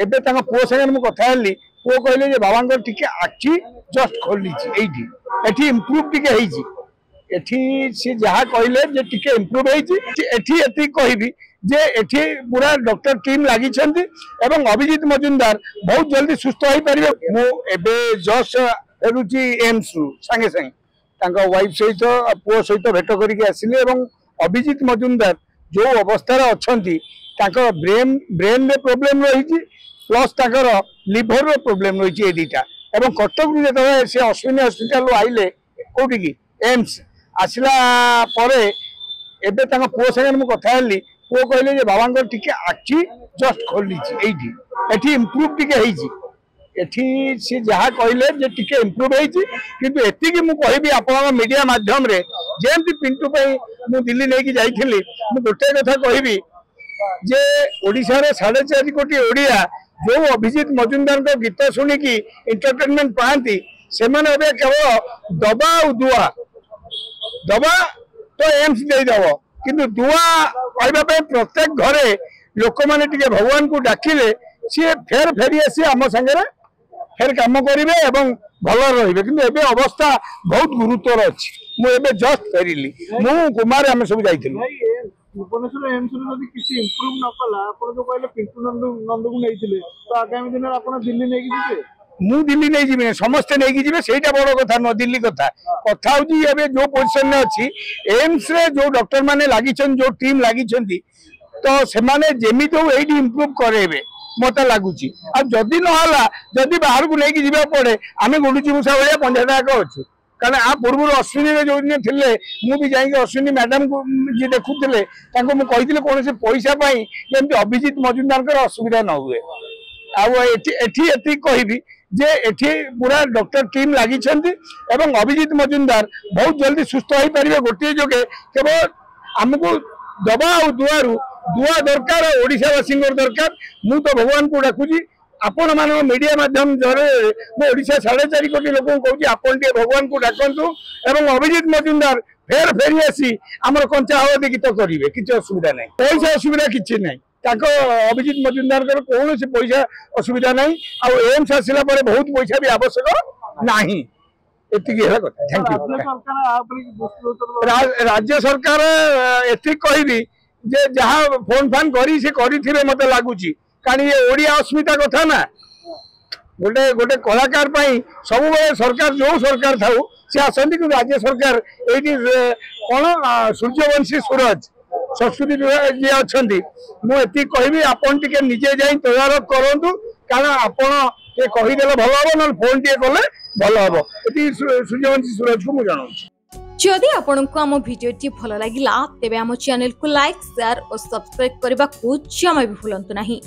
एबे तांका पुओ संगे मु कथा हल्ली पुओ कहले जे बाबांकर टिके आखि जस्ट खोली एठी एठी इम्प्रूव टिके हेजी एठी से जहा कहले जे टिके इम्प्रूव हेजी एठी एति कहबी जे एठी पूरा डॉक्टर टीम लागि छथि एवं अभिजीत मजुमदार बहुत जल्दी सुस्थ होई परिबे मु एबे जस्ट रुचि एम्स संगे संगे तांका वाइफ सहित पुओ सहित भेट करके आसिले एवं अभिजीत मजुमदार जो अवस्था अछंती तांका ब्रेन में प्रॉब्लम रही प्लस तांकर लिवर रो प्रॉब्लम रही ए दीटा एवं कटक जो से अश्विनी हॉस्पिटल आइले कोठी की एम्स आसला परे एबे तांका पुओ संगे मु कथा हल्ली पुओ कहले जे बाबांकर टिके आखि जस्ट खोली एठी एठी इम्प्रूव टिके हेजी एठी से जहा कहले जे टिके इम्प्रूव हेजी किंतु एति कि मु कहबी आपन मीडिया माध्यम रे जेमति पिंटू पई मु दिल्ली नै कि जाइथिली मु गोटे कथा कहबी जे ओडिसा रे 4.5 कोटी ओडिया जो अभिजीत मजुमदार को गीत सुनी की एंटरटेनमेंट पाती से माने एबे केवल दबा और दुआ दबा तो एम्स दे दब किंतु दुआ पाइबा पे प्रत्येक घरे लोक माने टिके भगवान को डाकिले सी फेर फेरी आसी आम संगे फेर काम करेंगे एवं भल रही कि एबे अवस्था बहुत गुरुतर अच्छी मुझे जस्ट फेरिली मु कुमार आम सब जाइलु भुवनेश्वर एम्स रे किसी इम्प्रूव न कला आपण जो कहले पिंटू नंद को नैथिले तो आगामी दिन आपण दिल्ली नै कि जिवे मु दिल्ली नहीं जीवे समस्ते नहीं जीवे सेटा बड़ कथा न दिल्ली कथा कथा होजी एबे जो पोजीशन में अछि एम्स रे जो डॉक्टर माने लागि छन जो टीम लागि छंती तो से माने जेमिति हो एडी इम्प्रूव करेबे मत लगुच आ जदि न होला जदि बाहर को लेके जीवा पड़े आमे गुडुची मुसा भलिया पंजाटाक अच्छु कारण आ पूर्व अश्विनी जो दिन थे मुझे जाइए अश्विनी मैडम को जी देखुले कही कौन से पैसा जमी अभिजीत मजुमदार असुविधा न हुए आठी कहबी जे एठी पूरा डॉक्टर टीम लागि एवं अभिजीत मजुमदार बहुत जल्दी सुस्थ हो पारे गोटे जोगे केवल आमको दबा और दुआ दरकार ओडिशावासी दरकार मु तो भगवान को डाकुची आपण मान मीडिया माध्यम ओडिशा 4.5 कोटी लोक कहूँ आपण भगवान को डाकतु एवं अभिजीत मजुमदार फेर फेरी आसी आमर कंचा हलदी गीत करेंगे किसी असुविधा नहीं पैसा असुविधा किसी ना अभिजीत मजुमदार कौन से पैसा असुविधा ना एम्स आसला बहुत पैसा भी आवश्यक ना थैंक यू राज्य सरकार एति कहबी जे जहाँ फोन फान करी से करी मत लगुच कारण ये ओडिया अस्मिता कथा ना गोटे गोटे कलाकार सब सरकार जो सरकार था सी आसती कि राज्य सरकार ये कौन सूर्यवंशी सूरज संस्कृति विभाग जी अच्छा मुझे कहबी आपन टे निजे जा तदारख करूँ कारण आपड़ कहीदे भल हम ना फोन टे कले भल हम ये सूर्यवंशी सूरज को मुझे जनाऊँ जदि आपंको आम भिडी भल लगा तेब आम चैनल को लाइक शेयर और सब्सक्राइब करने को जमा भी भूलु नहीं।